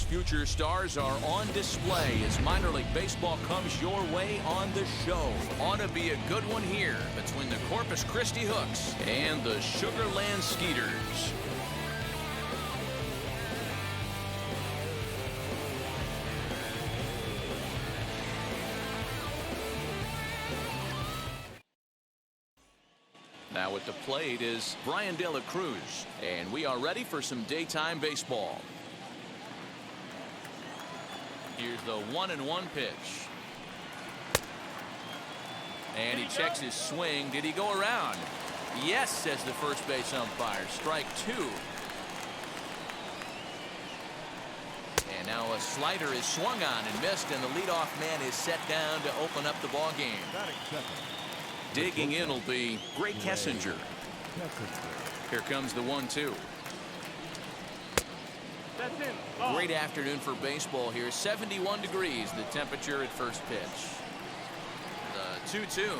future stars are on display as minor league baseball comes your way on the show. Ought to be a good one here between the Corpus Christi Hooks and the Sugarland Skeeters. Now at the plate is Brian De La Cruz, and we are ready for some daytime baseball. Here's the 1-1 pitch. And he checks his swing. Did he go around? Yes, says the first base umpire. Strike two. And now a slider is swung on and missed, and the leadoff man is set down to open up the ball game. Digging in will be Greg Kessinger. Here comes the 1-2. Great afternoon for baseball here. 71 degrees the temperature at first pitch. The 2-2.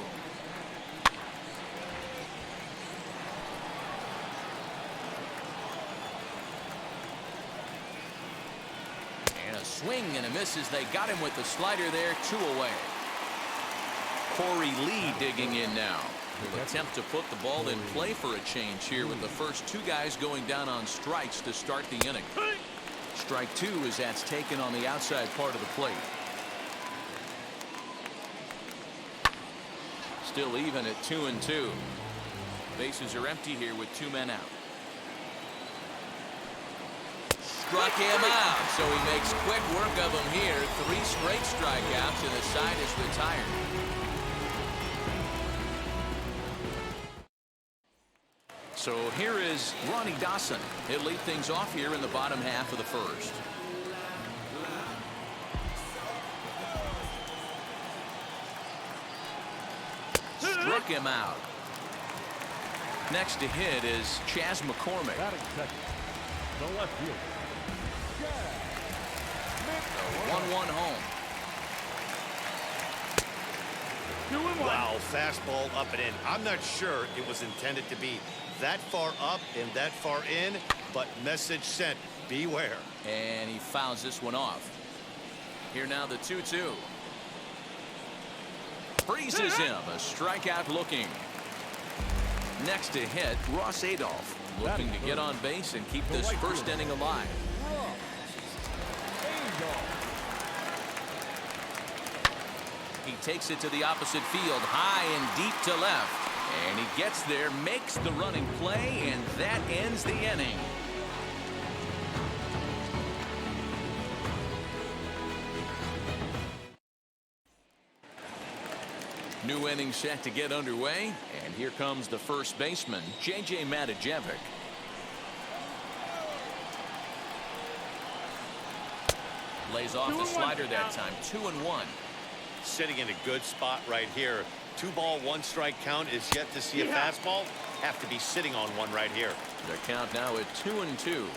And a swing and a miss as they got him with the slider there. 2 away. Corey Lee digging in now. Will attempt to put the ball in play for a change here with the first 2 guys going down on strikes to start the inning. Strike 2 as that's taken on the outside part of the plate. Still even at 2-2. Bases are empty here with 2 men out. Struck him out, so he makes quick work of him here. 3 straight strikeouts and the side is retired. So here is Ronnie Dawson. He'll lead things off here in the bottom half of the first. Struck him out. Next to hit is Chas McCormick. The left field. 1-1 home. Wow, fastball up and in. I'm not sure it was intended to be that far up and that far in, but message sent. Beware. And he fouls this one off. Here now the 2-2. Freezes him. A strikeout looking. Next to hit, Ross Adolph. Looking to get on base and keep this first inning alive. He takes it to the opposite field, high and deep to left. And he gets there, makes the running play, and that ends the inning. New inning set to get underway, and here comes the first baseman, J.J. Matijevic. Lays off the slider that time, 2-1. Sitting in a good spot right here. 2-ball, 1-strike count is yet to see a fastball. Have to be sitting on one right here. The count now at 2-2.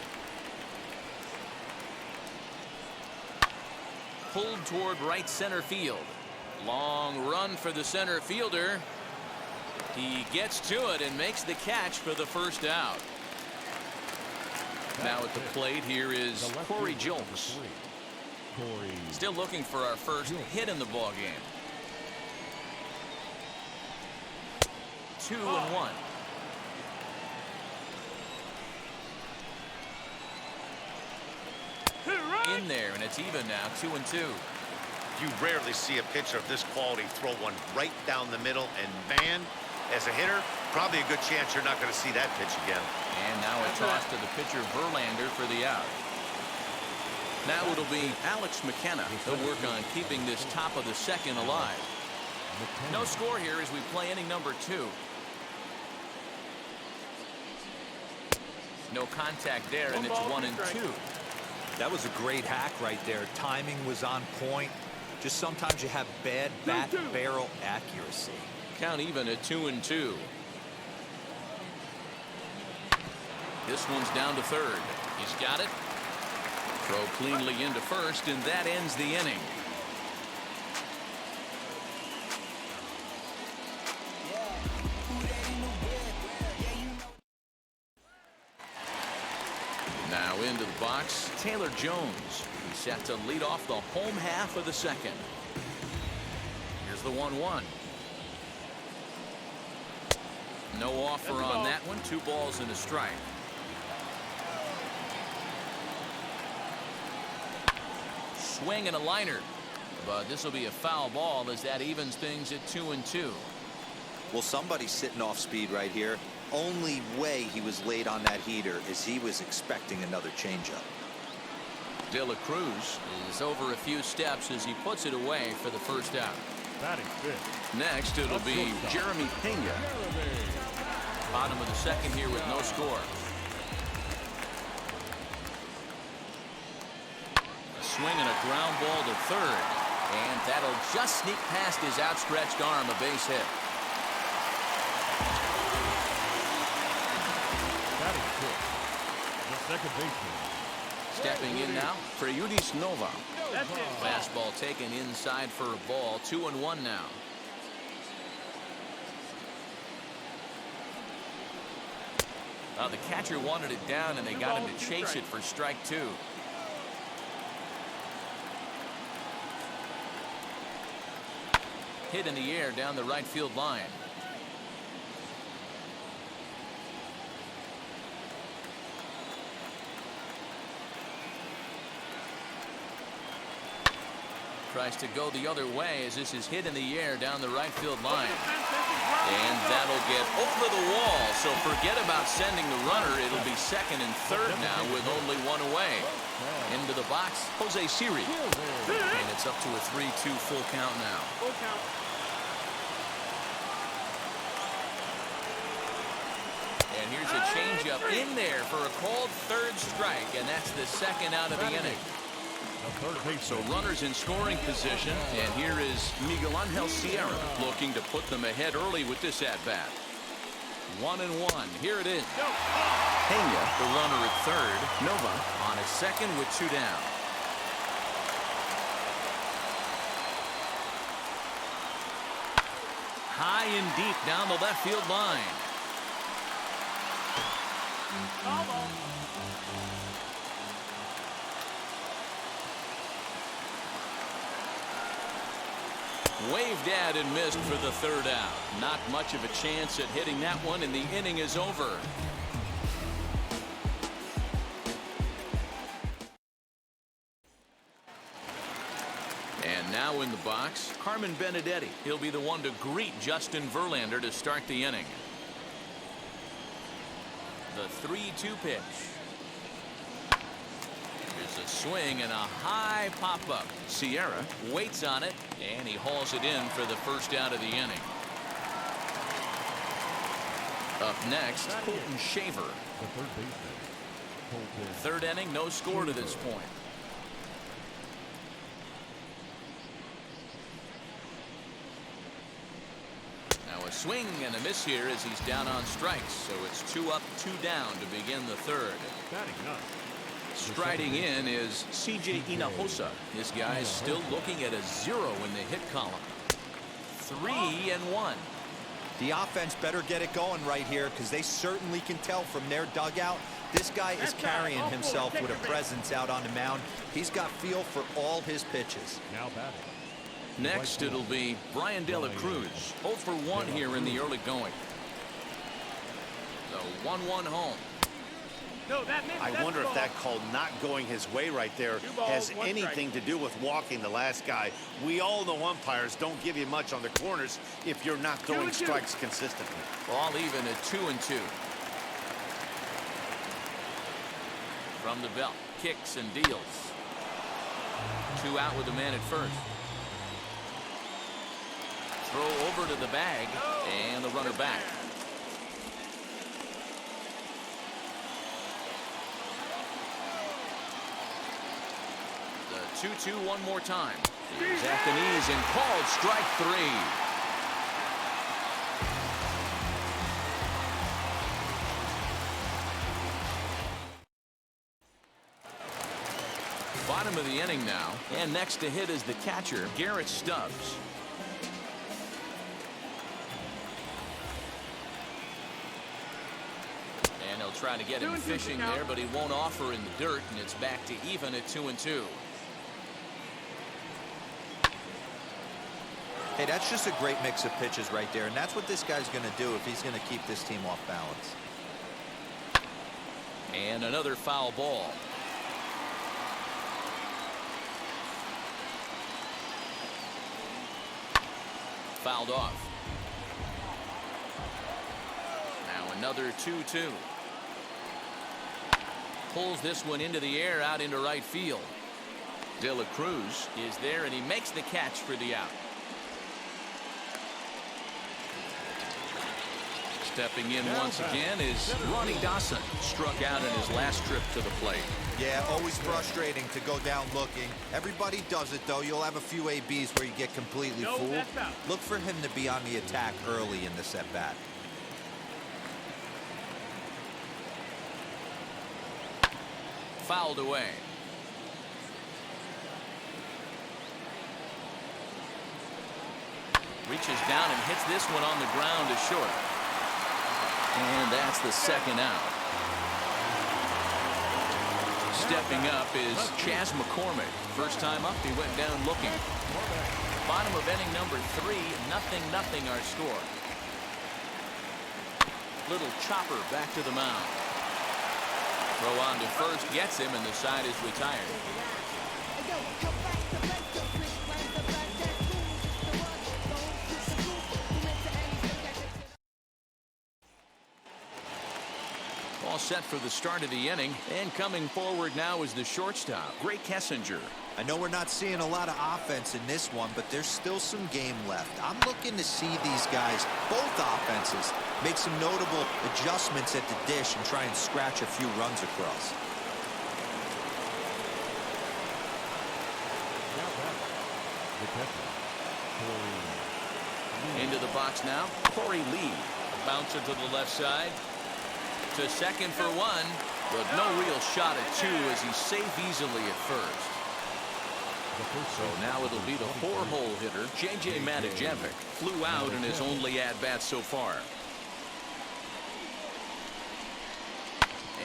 Pulled toward right center field. Long run for the center fielder. He gets to it and makes the catch for the first out. Now at the plate here is Corey Julks. Still looking for our first hit in the ball game. 2-1. In there, and it's even now, 2-2. You rarely see a pitcher of this quality throw one right down the middle, and man, as a hitter, probably a good chance you're not going to see that pitch again. And now a toss to the pitcher Verlander for the out. Now it'll be Alex McKenna. He'll work on keeping this top of the second alive. No score here as we play inning number 2. No contact there, and it's 1-2. That was a great hack right there. Timing was on point. Just sometimes you have bad bat barrel accuracy. Count even at 2-2. This one's down to third. He's got it. Throw cleanly into first, and that ends the inning. Now into the box, Taylor Jones. He's set to lead off the home half of the second. Here's the 1-1. No offer on that one. 2 balls and a strike. Swing and a liner. But this will be a foul ball as that evens things at 2-2. Well, somebody's sitting off speed right here. Only way he was late on that heater is he was expecting another changeup. De La Cruz is over a few steps as he puts it away for the first out. Batting fifth. Next, it'll be Jeremy Pena. Bottom of the second here with no score. A swing and a ground ball to third. And that'll just sneak past his outstretched arm, a base hit. Batting fifth. The second baseman. Stepping in now for Yudis Nova. Fastball taken inside for a ball. 2-1 now. The catcher wanted it down, and they got him to chase it for strike 2. Hit in the air down the right field line. Tries to go the other way as this is hit in the air down the right field line. And that'll get over the wall. So forget about sending the runner. It'll be second and third now with only 1 away. Into the box, Jose Siri. And it's up to a 3-2 full count now. And here's a changeup in there for a called third strike. And that's the second out of the inning. So runners in scoring position, and here is Miguel Angel Sierra looking to put them ahead early with this at-bat. 1-1. Here it is. Pena, the runner at third. Nova on a second with 2 down. High and deep down the left field line. Waved at and missed for the third out. Not much of a chance at hitting that one, and the inning is over. And now in the box, Carmen Benedetti. He'll be the one to greet Justin Verlander to start the inning. The 3-2 pitch. There's a swing and a high pop-up. Sierra waits on it, and he hauls it in for the first out of the inning. Up next, Colton Shaver. The third baseman. Third inning, no score to this point. Now a swing and a miss here as he's down on strikes. So it's 2 up, 2 down to begin the third. Batting up. Striding in is C.J. Hinojosa. This guy's still looking at a 0 in the hit column. 3-1. The offense better get it going right here, because they certainly can tell from their dugout. This guy is carrying himself with a presence out on the mound. He's got feel for all his pitches. Now batting. Next, it'll be Brian De La Cruz. 0 for 1 here in the early going. The 1-1 home. I wonder if that call not going his way right there has anything to do with walking the last guy. We all know umpires don't give you much on the corners if you're not throwing strikes consistently. All even at 2-2. From the belt, kicks and deals. 2 out with the man at first. Throw over to the bag, and the runner back. The 2-2 one more time. Here's at the knees and called strike 3. Bottom of the inning now, and next to hit is the catcher, Garrett Stubbs. And he'll try to get him fishing there, but he won't offer in the dirt, and it's back to even at 2-2. Hey, that's just a great mix of pitches right there, and that's what this guy's going to do if he's going to keep this team off balance. And another foul ball. Fouled off. Now another 2-2. Pulls this one into the air out into right field. De La Cruz is there, and he makes the catch for the out. Stepping in once again is Ronnie Dawson. Struck out in his last trip to the plate. Yeah, always frustrating to go down looking. Everybody does it, though. You'll have a few ABs where you get completely fooled. Look for him to be on the attack early in this at-bat. Fouled away. Reaches down and hits this one on the ground to short. And that's the second out. Stepping up is Chas McCormick. First time up, he went down looking. Bottom of inning number 3, 0-0 our score. Little chopper back to the mound. Throw on to first, gets him, and the side is retired. All set for the start of the inning, and coming forward now is the shortstop, Gray Kessinger. I know we're not seeing a lot of offense in this one, but there's still some game left. I'm looking to see these guys, both offenses, make some notable adjustments at the dish and try and scratch a few runs across. Into the box now, Corey Lee. Bouncer to the left side. To second for 1, but no real shot at 2 as he's safe easily at first. So now it'll be the 4-hole hitter, J.J. Matijevic. Flew out in his only at-bat so far.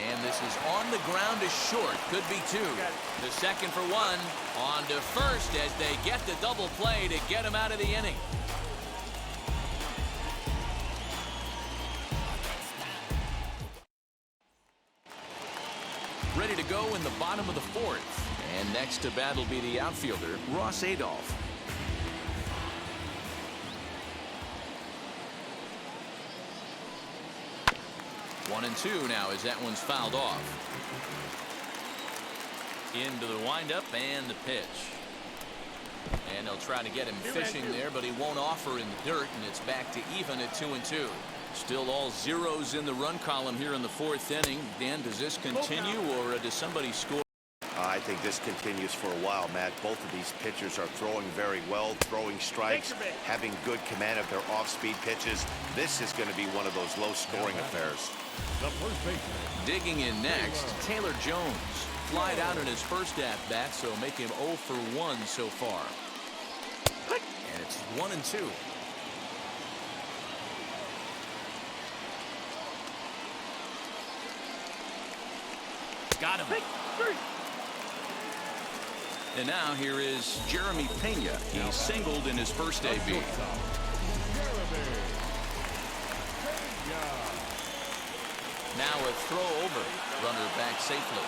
And this is on the ground to short. Could be 2. The second for 1. On to first as they get the double play to get him out of the inning. Ready to go in the bottom of the 4th. And next to bat will be the outfielder, Ross Adolph. 1-2 now as that one's fouled off. Into the windup and the pitch. And they'll try to get him fishing there, but he won't offer in the dirt, and it's back to even at 2-2. Still all zeros in the run column here in the 4th inning. Dan, does this continue, or does somebody score? I think this continues for a while, Matt. Both of these pitchers are throwing very well, throwing strikes, having good command of their off-speed pitches. This is going to be one of those low-scoring affairs. Digging in next, Taylor Jones. Flied out in his first at-bat, so make him 0 for 1 so far. And it's 1-2. Got him. And now here is Jeremy Pena. He singled in his first AB. Now a throw over. Runner back safely.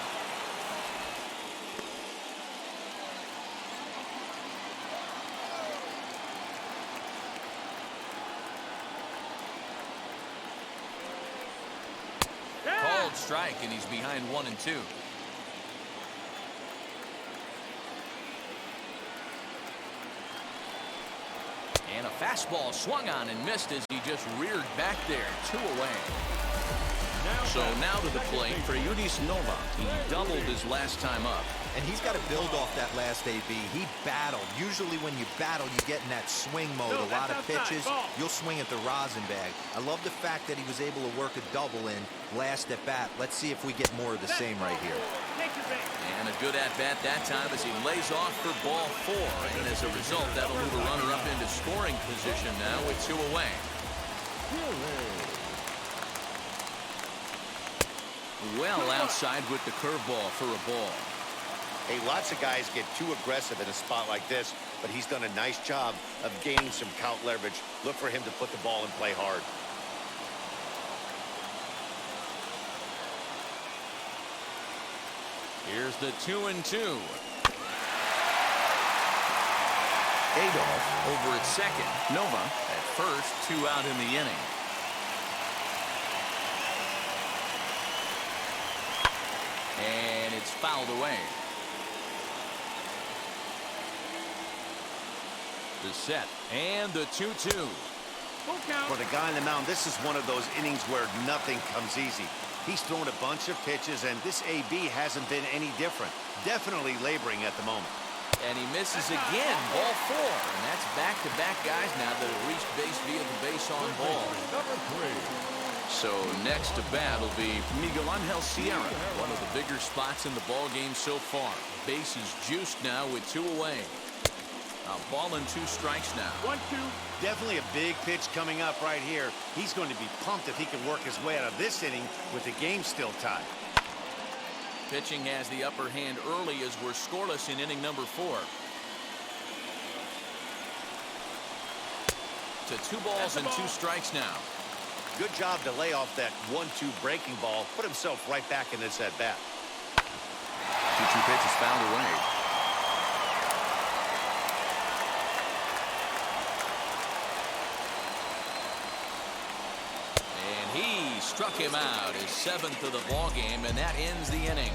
Called strike, and he's behind 1-2. And a fastball swung on and missed as he just reared back there. 2 away. So now to the plate for Yudis Nova. He doubled his last time up. And he's got to build off that last AB. He battled. Usually when you battle, you get in that swing mode. A lot of pitches, you'll swing at the rosin bag. I love the fact that he was able to work a double in last at bat. Let's see if we get more of the same right here. And a good at bat that time as he lays off for ball 4. And as a result, that'll move a runner up into scoring position now with 2 away. Well outside with the curveball for a ball. Hey, lots of guys get too aggressive in a spot like this but he's done a nice job of gaining some count leverage. Look for him to put the ball in play hard. Here's the 2-2. Adolph Over at second. Nova at first, 2 out in the inning. And it's fouled away. The set and the 2-2. For the guy on the mound, this is one of those innings where nothing comes easy. He's thrown a bunch of pitches, and this AB hasn't been any different. Definitely laboring at the moment. And he misses again. Ball 4. And that's back-to-back guys now that have reached base via the base on ball. Number 3. So next to bat will be Miguel Angel Sierra, one of the bigger spots in the ball game so far. Base is juiced now with 2 away. A ball and 2 strikes now. 1-2. Definitely a big pitch coming up right here. He's going to be pumped if he can work his way out of this inning with the game still tied. Pitching has the upper hand early as we're scoreless in inning number 4. To 2 balls and 2 strikes now. Good job to lay off that 1-2 breaking ball. Put himself right back in this at bat. 2-2 pitch is fouled away. And he struck him out, his 7th of the ball game, and that ends the inning.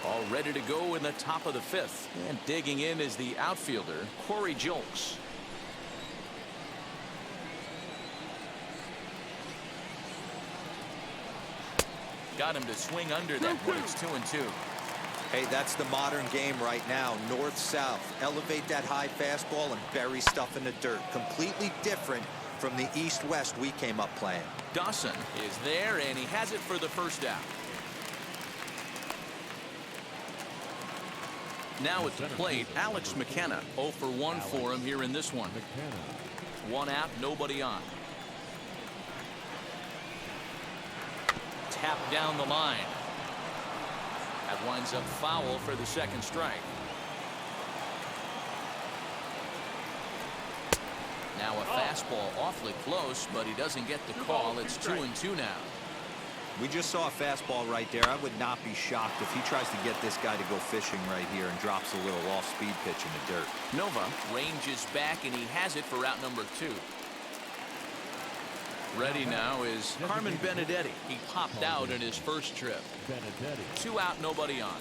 All ready to go in the top of the 5th. And digging in is the outfielder, Corey Julks. Got him to swing under that one. It's 2-2. Hey, that's the modern game right now. North-south. Elevate that high fastball and bury stuff in the dirt. Completely different from the east-west we came up playing. Dawson is there, and he has it for the first out. Now at the plate, Alex McKenna. 0 for 1 for him here in this one. 1 out, nobody on. Tap down the line. That winds up foul for the 2nd strike. Now a fastball awfully close, but he doesn't get the call. It's 2-2 now. We just saw a fastball right there. I would not be shocked if he tries to get this guy to go fishing right here and drops a little off-speed pitch in the dirt. Nova ranges back, and he has it for route number 2. Ready now is Carmen Benedetti. He popped out in his first trip. 2 out, nobody on.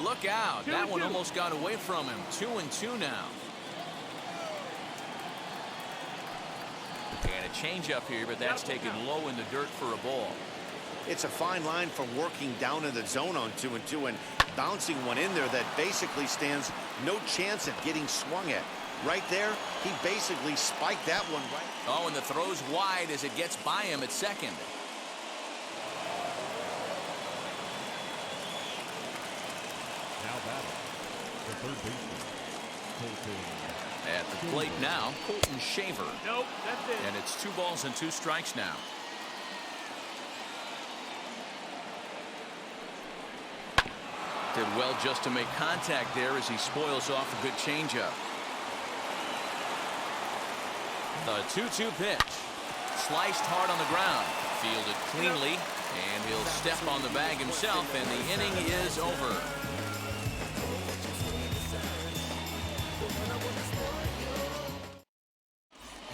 Look out. That one almost got away from him. 2-2 now. And a changeup here, but that's taken low in the dirt for a ball. It's a fine line from working down in the zone on 2-2 and bouncing one in there that basically stands no chance of getting swung at. Right there, he basically spiked that one right. Oh, and the throw's wide as it gets by him at second. Now batting, the third baseman, Colton. At the plate now, Colton Shaver. Nope, that's it. And it's 2 balls and 2 strikes now. Did well just to make contact there as he spoils off a good changeup. The 2-2 pitch. Sliced hard on the ground. Fielded cleanly. And he'll step on the bag himself, and the inning is over.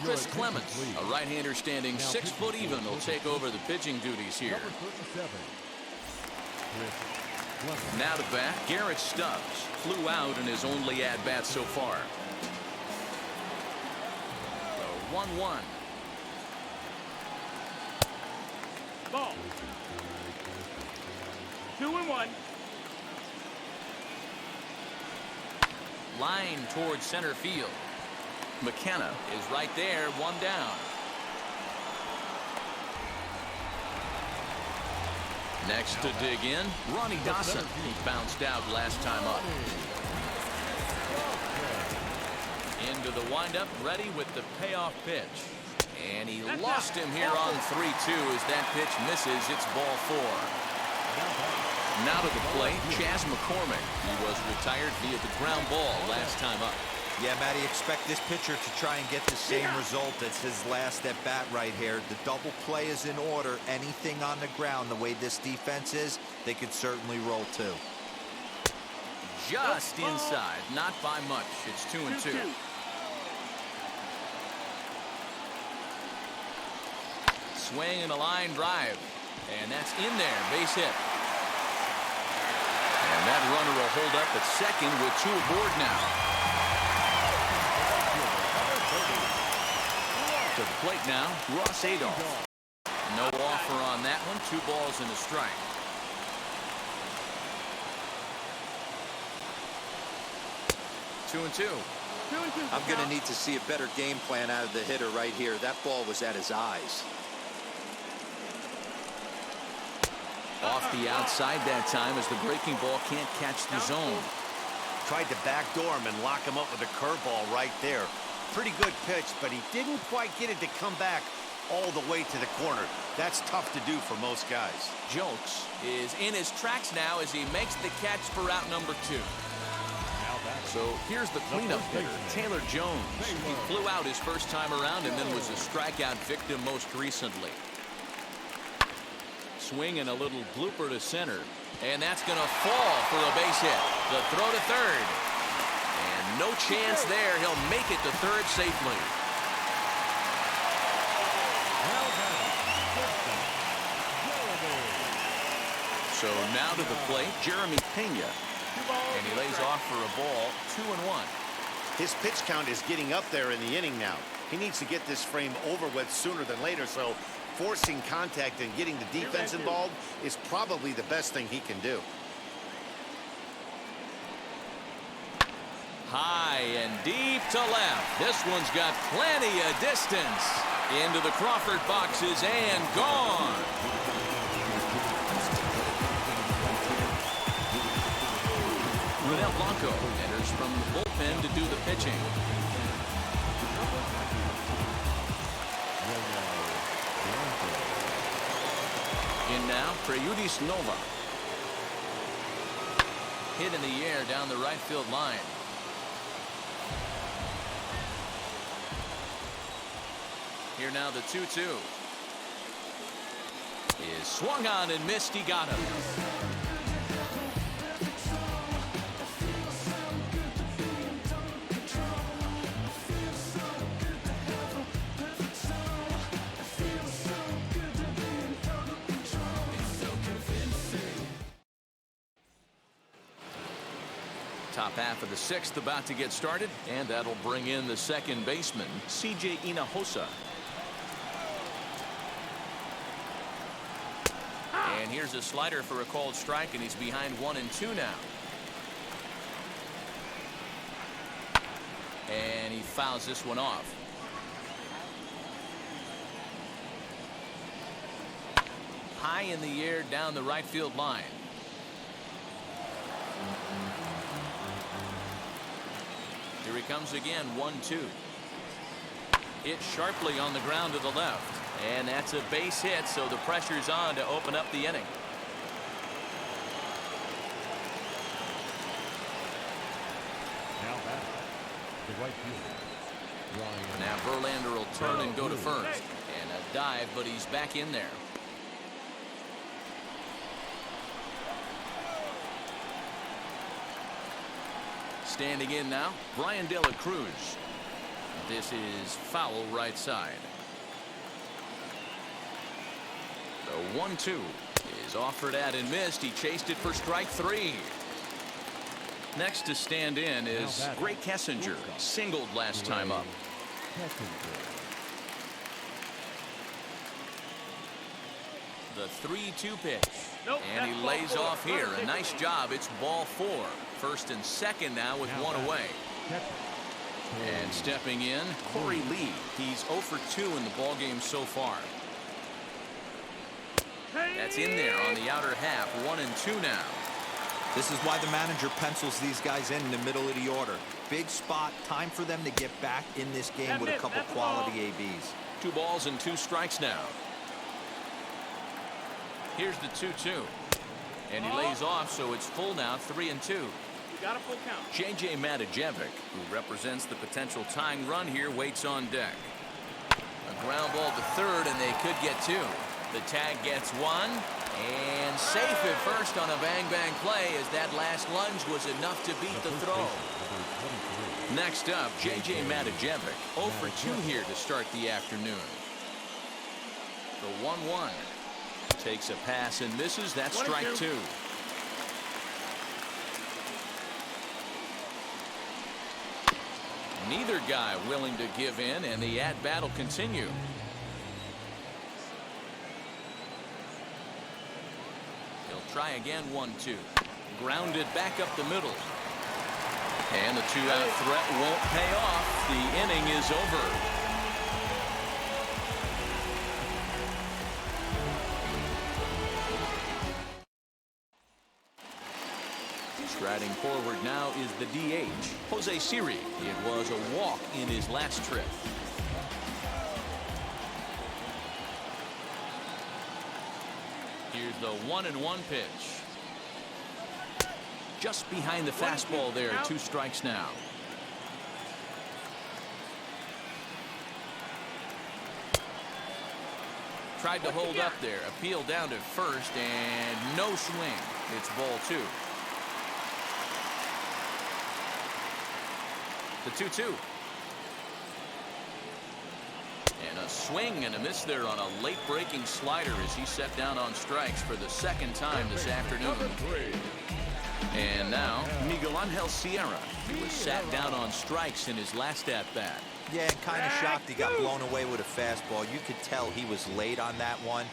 Chris Clemens, a right-hander standing 6 foot even, will take over the pitching duties here. Now to bat, Garrett Stubbs. Flew out in his only at-bat so far. The 1-1. Ball. 2-1. Line towards center field. McKenna is right there, 1 down. Next to dig in, Ronnie Dawson. He bounced out last time up. In to the windup, ready with the payoff pitch. And he lost him here on 3-2 as that pitch misses. It's ball 4. Now to the plate, Chas McCormick. He was retired via the ground ball last time up. Yeah, Matty, expect this pitcher to try and get the same result as his last at bat right here. The double play is in order. Anything on the ground, the way this defense is, they could certainly roll too. Just inside, not by much. It's 2-2. Swing and a line drive, and that's in there. Base hit. And that runner will hold up at second with 2 aboard now. To the plate now, Ross Adolph. No offer on that one. 2 balls and a strike. Two and two. I'm going to need to see a better game plan out of the hitter right here. That ball was at his eyes. Off the outside that time as the breaking ball can't catch the zone. Tried to backdoor him and lock him up with a curveball right there. Pretty good pitch, but he didn't quite get it to come back all the way to the corner. That's tough to do for most guys. Jolks is in his tracks now as he makes the catch for out number 2. So here's the cleanup hitter, Taylor Jones. He flew out his first time around and then was a strikeout victim most recently. Swing and a little blooper to center. And that's going to fall for a base hit. The throw to third. And no chance there. He'll make it to third safely. So now to the plate, Jeremy Pena. And he lays off for a ball, 2-1. His pitch count is getting up there in the inning now. He needs to get this frame over with sooner than later, so forcing contact and getting the defense involved is probably the best thing he can do. High and deep to left. This one's got plenty of distance. Into the Crawford boxes and gone. Ronel Blanco enters from the bullpen to do the pitching. In now, Preyudis Nova. Hit in the air down the right field line. Here now the 2-2. Is swung on and missed. He got him. Top half of the 6th about to get started, and that'll bring in the second baseman, C.J. Hinojosa. And here's a slider for a called strike, and he's behind 1-2 now. And he fouls this one off. High in the air down the right field line. Here he comes again, 1-2. Hit sharply on the ground to the left. And that's a base hit, so the pressure's on to open up the inning. Now back to right field. Now Verlander will turn and go to first. And a dive, but he's back in there. Standing in now, Brian De La Cruz. This is foul right side. The 1-2 is offered at and missed. He chased it for strike 3. Next to stand in is Gray Kessinger. Singled last time up. The 3-2 pitch. And he lays off here. A nice job. It's ball 4. First and second now with one away. And stepping in, Corey Lee. He's 0 for 2 in the ballgame so far. That's in there on the outer half. 1-2 now. This is why the manager pencils these guys in the middle of the order. Big spot, time for them to get back in this game with a couple quality ABs. 2 balls and 2 strikes now. Here's the 2-2. And he lays off, so it's full now, 3-2. You got a full count. J.J. Matijevic, who represents the potential tying run here, waits on deck. A ground ball to third, and they could get 2. The tag gets 1. And safe at first on a bang-bang play, as that last lunge was enough to beat the throw. Next up, J.J. Matijevic, 0 for 2 here to start the afternoon. The 1-1. Takes a pass and misses. That's strike 2. Neither guy willing to give in, and the at-bat will continue. He'll try again, 1-2. Grounded back up the middle. And the 2-out threat won't pay off. The inning is over. Striding forward now is the DH, Jose Siri. It was a walk in his last trip. Here's the 1-1 pitch. Just behind the fastball there, 2 strikes now. Tried to hold up there, appeal down to first, and no swing. It's ball 2. The 2-2. And a swing and a miss there on a late breaking slider as he set down on strikes for the 2nd time this afternoon. And now Miguel Angel Sierra, who was sat down on strikes in his last at bat. Yeah, kind of shocked he got blown away with a fastball. You could tell he was late on that one.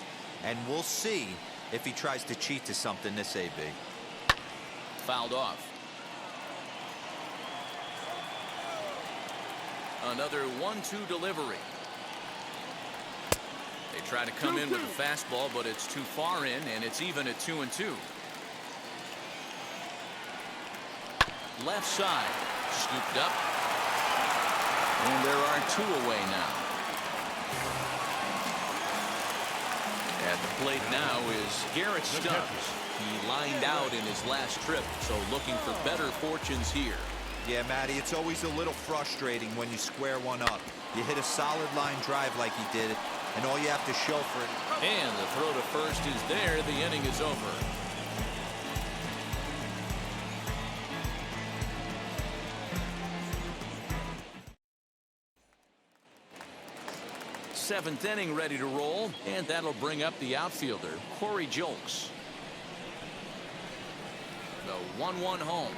And we'll see if he tries to cheat to something this AB. Fouled off. Another 1-2 delivery. They try to come in with a fastball, but it's too far in, and it's even at 2-2. Left side, scooped up. And there are 2 away now. At the plate now is Garrett Stubbs. He lined out in his last trip, so looking for better fortunes here. Yeah, Matty, it's always a little frustrating when you square one up. You hit a solid line drive like he did, and all you have to show for it. And the throw to first is there. The inning is over. Seventh inning ready to roll, and that'll bring up the outfielder, Corey Julks. The 1-1 home.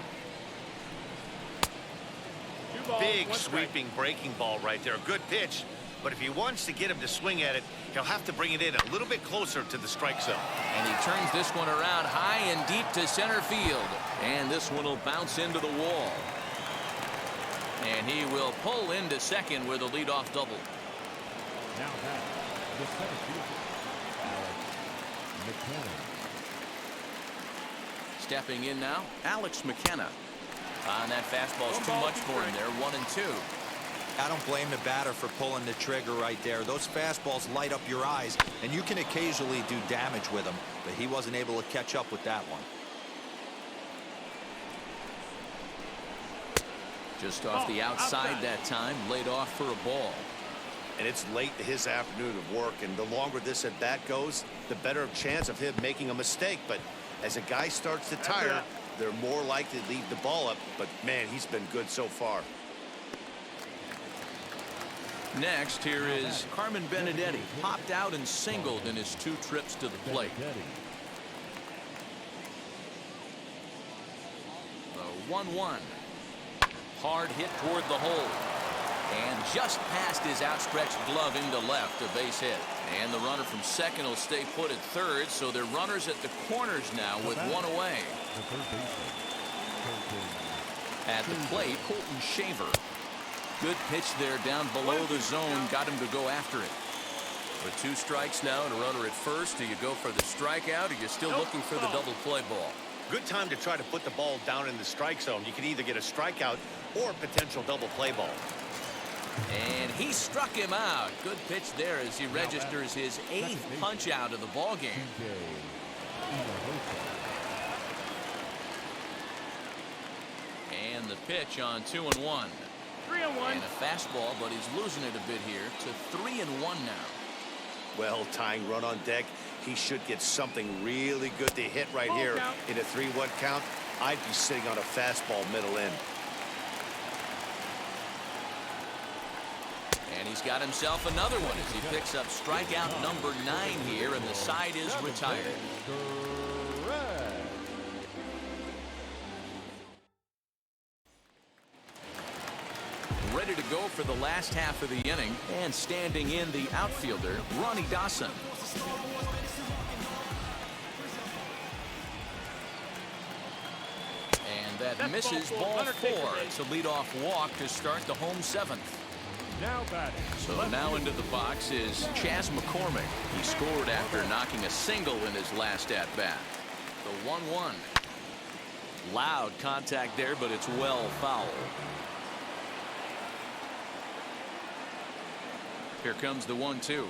Big sweeping breaking ball right there. Good pitch, but if he wants to get him to swing at it, he'll have to bring it in a little bit closer to the strike zone. And he turns this one around high and deep to center field, and this one will bounce into the wall, and he will pull into second with a leadoff double. Now back, the center fielder, McKenna. Stepping in now, Alex McKenna. That fastball's too much for him there. 1-2. I don't blame the batter for pulling the trigger right there. Those fastballs light up your eyes, and you can occasionally do damage with them, but he wasn't able to catch up with that one. Just off the outside that time, laid off for a ball. And it's late in his afternoon of work, and the longer this at bat goes, the better chance of him making a mistake. But as a guy starts to tire, they're more likely to leave the ball up. But man, he's been good so far. Next, here is Carmen Benedetti. Popped out and singled in his 2 trips to the plate. The 1-1. Hard hit toward the hole. And just past his outstretched glove into left, a base hit. And the runner from second will stay put at third, so they're runners at the corners now with 1 away. At the plate, Colton Shaver. Good pitch there down below the zone, got him to go after it. With 2 strikes now and a runner at first, do you go for the strikeout, or you're still looking for the double play ball? Good time to try to put the ball down in the strike zone. You can either get a strikeout or potential double play ball. And he struck him out. Good pitch there as he registers his 8th punch out of the ball game. And the pitch on 2-1. 3-1. And a fastball, but he's losing it a bit here to 3-1 now. Well, tying run on deck. He should get something really good to hit right here count. in a 3-1 count. I'd be sitting on a fastball middle in. And he's got himself another one as he picks up strikeout number 9 here, and the side is retired. Ready to go for the last half of the inning, and standing in the outfielder, Ronnie Dawson. And that misses ball 4. It's a leadoff walk to start the home 7th. Now batting. So now into the box is Chas McCormick. He scored after knocking a single in his last at-bat. The 1-1. Loud contact there, but it's well foul. Here comes the 1-2.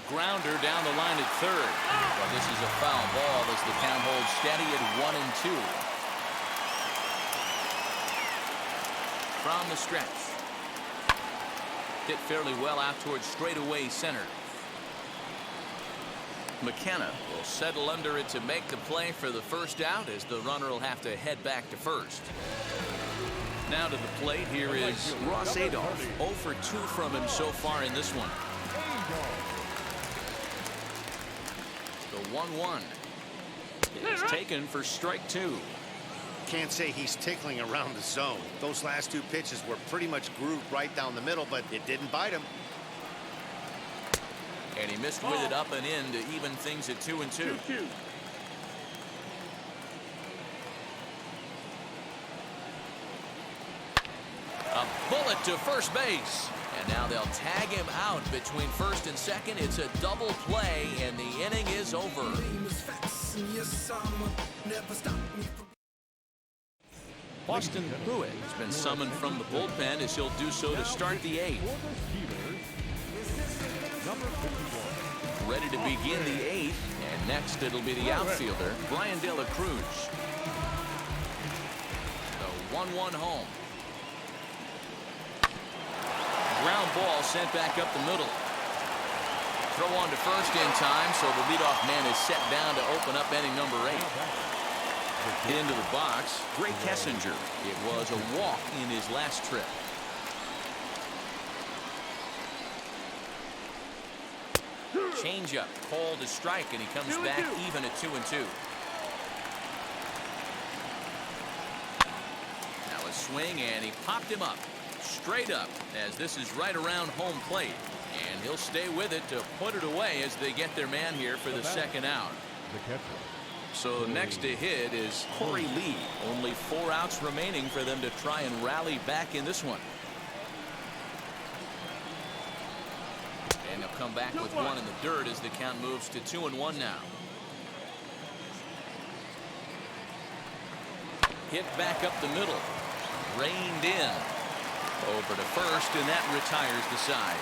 Grounder down the line at third. Well, this is a foul ball as the count holds steady at 1-2. From the stretch. Hit fairly well out towards straightaway center. McKenna will settle under it to make the play for the first out as the runner will have to head back to first. Now to the plate, here is Ross Adolph. 0 for 2 from him so far in this one. The 1-1 is taken for strike 2. Can't say he's tickling around the zone. Those last 2 pitches were pretty much grooved right down the middle, but it didn't bite him. And he missed with it up and in to even things at 2-2. 2-2. A bullet to first base. And now they'll tag him out between first and second. It's a double play, and the inning is over. Austin Pruitt has been summoned from the bullpen as he'll do so to start the 8th. Ready to begin the 8th, and next it'll be the outfielder, Brian De La Cruz. The 1-1 home. Ground ball sent back up the middle. Throw on to first in time, so the leadoff man is set down to open up inning number 8. Into the box, Gray Kessinger. It was a walk in his last trip. Changeup called a strike, and he comes back even at 2-2. Now a swing, and he popped him up. Straight up, as this is right around home plate. And he'll stay with it to put it away as they get their man here for the second out. So next to hit is Corey Lee. Only 4 outs remaining for them to try and rally back in this one. And they'll come back with 1 in the dirt as the count moves to 2-1 now. Hit back up the middle. Reined in. Over to first, and that retires the side.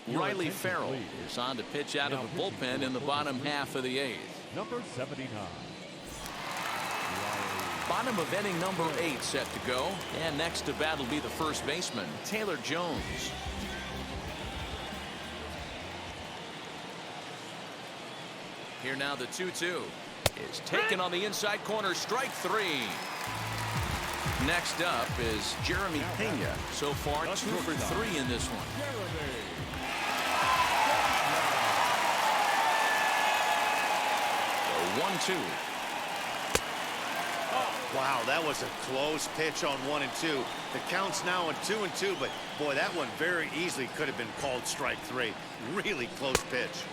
Riley Farrell is on to pitch out of the bullpen in the bottom half of the 8th. Number 79. Bottom of inning number 8 set to go, and next to bat will be the first baseman, Taylor Jones. Here now the 2-2 is taken on the inside corner, strike 3. Next up is Jeremy Pena. So far 2 for 3 in this one. The 1-2. Wow, that was a close pitch on 1 and 2. The count's now at 2 and 2, but boy, that one very easily could have been called strike 3. Really close pitch.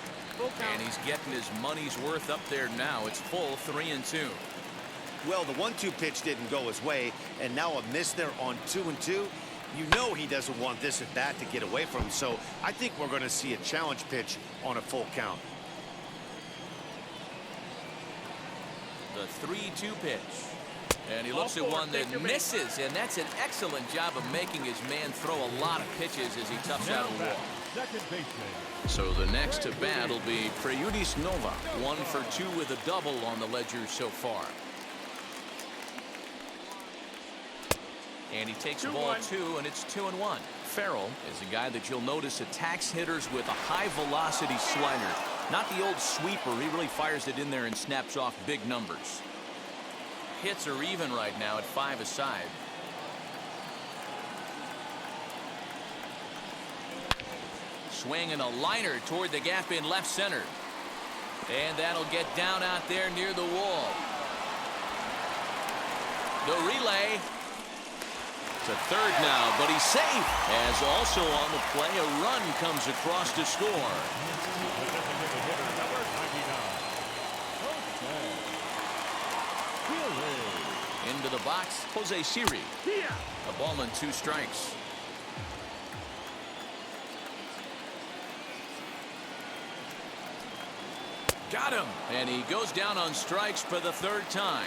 And he's getting his money's worth up there now. It's full 3 and 2. Well, the 1-2 pitch didn't go his way, and now a miss there on 2-2. You know he doesn't want this at bat to get away from him, so I think we're going to see a challenge pitch on a full count. The 3-2 pitch. And he looks at one that misses, and that's an excellent job of making his man throw a lot of pitches as he toughs out a wall. Second baseman. So the next to bat will be Preyudis Nova, 1 for 2 with a double on the ledger so far. And he takes ball 2, and it's 2-1. Farrell is a guy that you'll notice attacks hitters with a high velocity slider. Not the old sweeper. He really fires it in there and snaps off big numbers. Hits are even right now at 5 aside. Swing and a liner toward the gap in left center. And that'll get down out there near the wall. The relay to third now, but he's safe. As also on the play, a run comes across to score. Into the box, Jose Siri. A ball and 2 strikes. Got him, and he goes down on strikes for the 3rd time.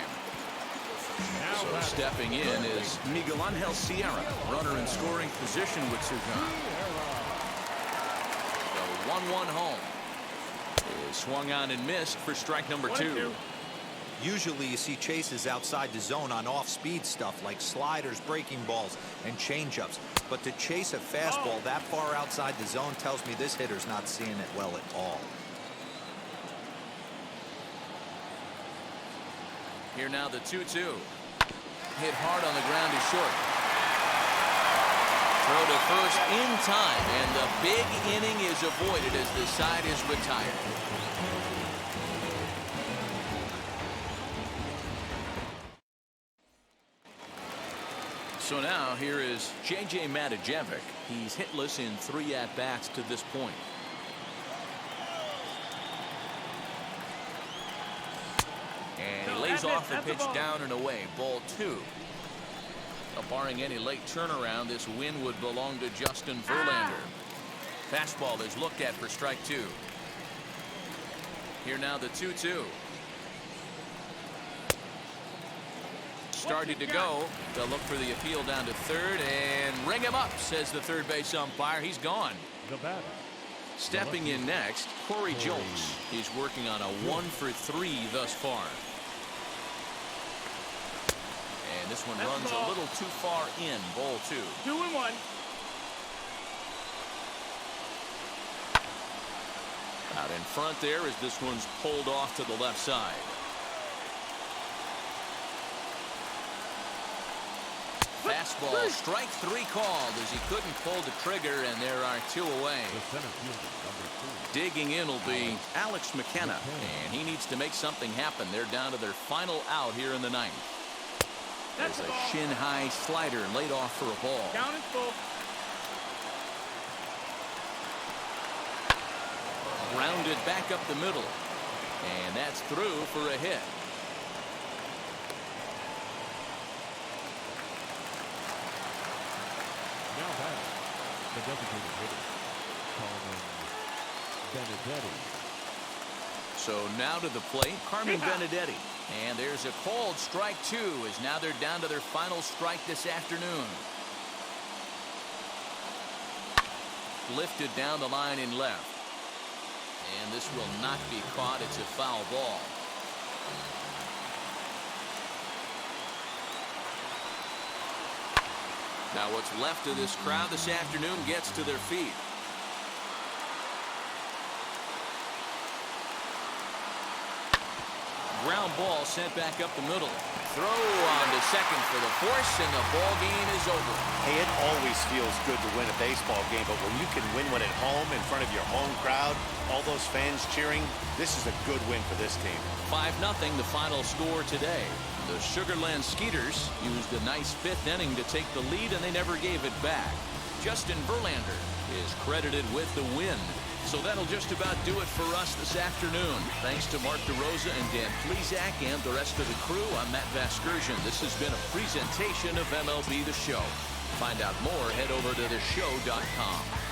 So stepping in is Miguel Angel Sierra, runner in scoring position with Sujan. The 1-1 home is swung on and missed for strike number 2. Usually you see chases outside the zone on off-speed stuff like sliders, breaking balls, and changeups. But to chase a fastball that far outside the zone tells me this hitter's not seeing it well at all. Here now the 2-2. Hit hard on the ground to short. Throw to first in time, and the big inning is avoided as the side is retired. So now here is J.J. Matijevic. He's hitless in 3 at-bats to this point. And he lays off the pitch down and away. Ball 2. Barring any late turnaround, this win would belong to Justin Verlander. Fastball is looked at for strike 2. Here now the 2-2. Started to go. They'll look for the appeal down to third and ring him up, says the third base umpire. He's gone. The batter. Stepping in next, Corey Jones. He's working on a 1 for 3 thus far. And this one runs a little too far in. Ball 2. 2-1. Out in front there as this one's pulled off to the left side. Fastball, strike 3 called as he couldn't pull the trigger, and there are 2 away. Digging in will be Alex McKenna, and he needs to make something happen. They're down to their final out here in the 9th. There's a shin-high slider laid off for a ball. Count is full. Grounded back up the middle, and that's through for a hit. Now back, the designated hitter, Carmen Benedetti. So now to the plate, Carmen Benedetti. And there's a called strike 2 as now they're down to their final strike this afternoon. Lifted down the line in left. And this will not be caught. It's a foul ball. Now what's left of this crowd this afternoon gets to their feet. Ground ball sent back up the middle. Throw on to second for the force, and the ball game is over. Hey, it always feels good to win a baseball game, but when you can win one at home in front of your home crowd, all those fans cheering, this is a good win for this team. 5-0 the final score today. The Sugarland Skeeters used a nice 5th inning to take the lead, and they never gave it back. Justin Verlander is credited with the win. So that'll just about do it for us this afternoon. Thanks to Mark DeRosa and Dan Plesac and the rest of the crew. I'm Matt Vasgersian. This has been a presentation of MLB The Show. Find out more, head over to theshow.com.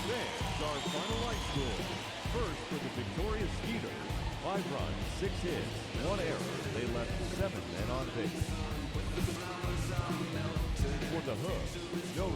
There's our final score. First for the victorious Skeeters. 5 runs, 6 hits, 1 error. They left 7 men on base. For the Hooks, no